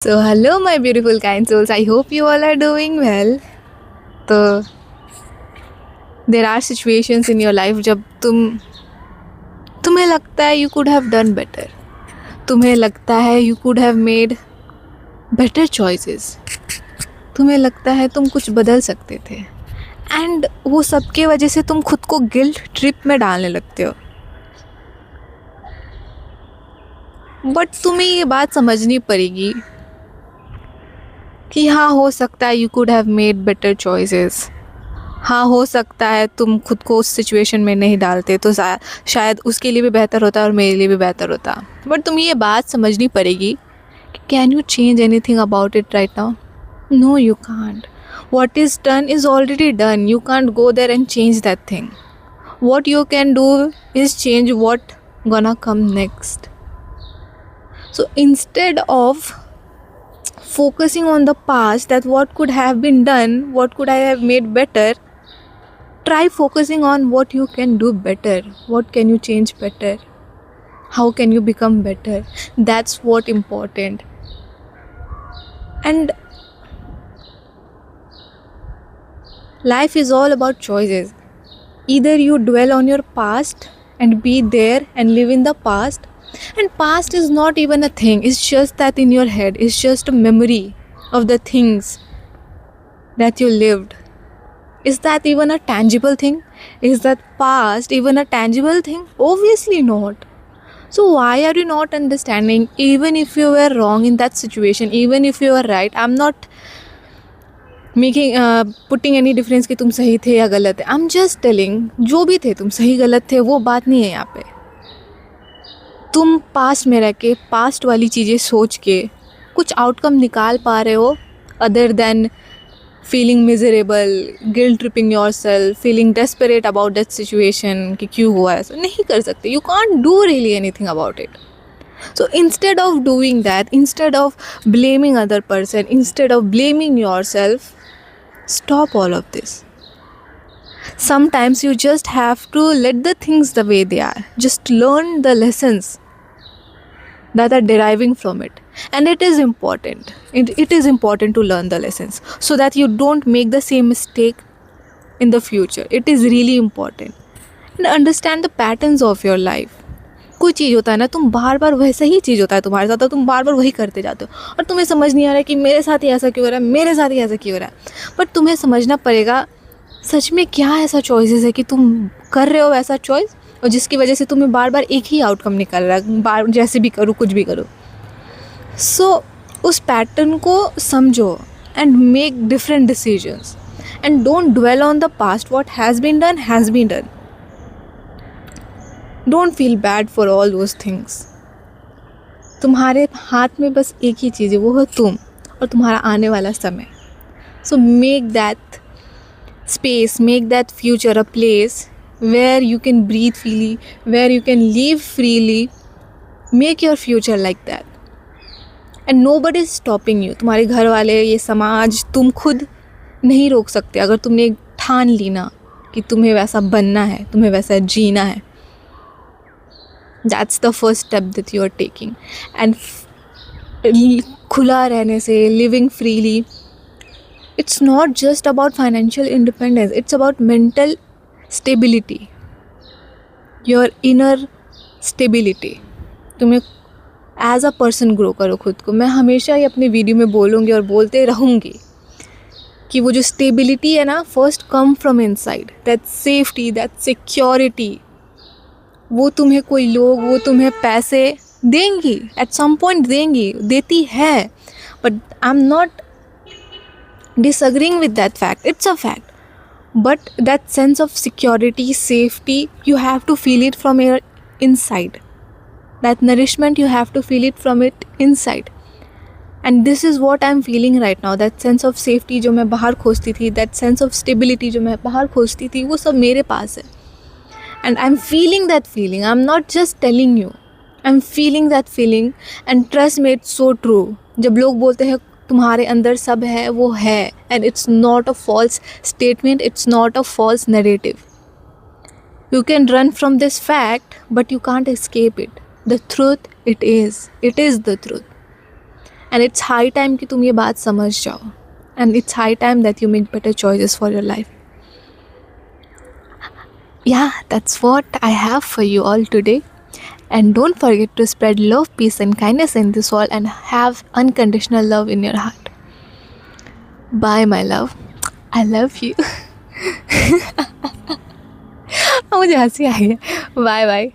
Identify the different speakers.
Speaker 1: So, hello, my beautiful kind souls. I hope you all are doing well. तो there are situations in your life जब तुम्हें लगता है you could have done better. तुम्हें लगता है you could have made better choices. तुम्हें लगता है तुम कुछ बदल सकते थे. एंड वो सब के वजह से तुम खुद को गिल्ट ट्रिप में डालने लगते हो. बट तुम्हें ये बात समझनी पड़ेगी कि हाँ, हो सकता है you could have made better choices. हाँ, हो सकता है तुम खुद को उस सिचुएशन में नहीं डालते तो शायद उसके लिए भी बेहतर होता और मेरे लिए भी बेहतर होता. बट तुम्हें ये बात समझनी पड़ेगी कि can you change anything about it right now? No, you can't. What is done is already done. You can't go there and change that thing. What you can do is change what gonna come next. So instead of focusing on the past, that what could have been done, what could I have made better, try focusing on what you can do better. What can you change better? How can you become better? That's what important. And life is all about choices. Either you dwell on your past and be there and live in the past, and past is not even a thing, it's just that in your head, it's just a memory of the things that you lived. Is that even a tangible thing? Is that past even a tangible thing? Obviously not. So why are you not understanding? Even if you were wrong in that situation, even if you were right, I'm not making putting any difference कि तुम सही थे या गलत है. I am just telling, जो भी थे तुम सही गलत थे वो बात नहीं है यहाँ पे. तुम पास्ट में रह के पास्ट वाली चीज़ें सोच के कुछ आउटकम निकाल पा रहे हो other than feeling miserable, guilt tripping your self, feeling desperate about that situation कि क्यों हुआ ऐसा? नहीं कर सकते. You can't do really anything about it. So instead of doing that, instead of blaming other person, instead of blaming yourself, stop all of this. Sometimes you just have to let the things the way they are. Just learn the lessons that are deriving from it. And it is important. It is important to learn the lessons so that you don't make the same mistake in the future. It is really important. And understand the patterns of your life. कोई चीज़ होता है ना, तुम बार बार वैसा ही चीज़ होता है तुम्हारे साथ और तुम बार बार वही करते जाते हो और तुम्हें समझ नहीं आ रहा है कि मेरे साथ ही ऐसा क्यों हो रहा है, मेरे साथ ही ऐसा क्यों हो रहा है. बट तुम्हें समझना पड़ेगा सच में क्या ऐसा चॉइसेस है कि तुम कर रहे हो वैसा चॉइस और जिसकी वजह से तुम्हें बार बार एक ही आउटकम निकल रहा है, बार जैसे भी करो कुछ भी करो. सो उस पैटर्न को समझो and make different decisions and don't dwell on the past. What has been done. Don't feel bad for all those things. तुम्हारे हाथ में बस एक ही चीज़ है, वो है तुम और तुम्हारा आने वाला समय. So make that space, make that future a place where you can breathe freely, where you can live freely. Make your future like that and nobody is stopping you. तुम्हारे घर वाले, ये समाज, तुम खुद नहीं रोक सकते अगर तुमने ठान ली ना कि तुम्हें वैसा बनना है, तुम्हें वैसा जीना है. That's the first step that you are taking. And खुला रहने से, living freely, it's not just about financial independence, it's about mental stability, your inner stability. तुम्हें as a person grow करो खुद को. मैं हमेशा ही अपने वीडियो में बोलूँगी और बोलते रहूँगी कि वो जो stability है ना, first come from inside. That safety, that security, वो तुम्हें कोई लोग, वो तुम्हें पैसे देंगी, एट सम पॉइंट देंगी, देती है. But I am not disagreeing with that fact, it's a fact. But that sense of security, safety, you have to feel it from your inside. That nourishment, you have to feel it from it inside. And this is what I am feeling right now. That sense of safety जो मैं बाहर खोजती थी, that sense of stability जो मैं बाहर खोजती थी, वो सब मेरे पास है. And I'm feeling that feeling. I'm not just telling you. I'm feeling that feeling. And trust me, it's so true. जब लोग बोलते हैं तुम्हारे अंदर सब है, वो है. And it's not a false statement. It's not a false narrative. You can run from this fact, but you can't escape it. The truth, it is. It is the truth. And it's high time कि तुम ये बात समझ जाओ, and it's high time that you make better choices for your life. Yeah, that's what I have for you all today. And don't forget to spread love, peace, and kindness in this world and have unconditional love in your heart. Bye, my love. I love you. मुझे हंसी आई है. Bye bye.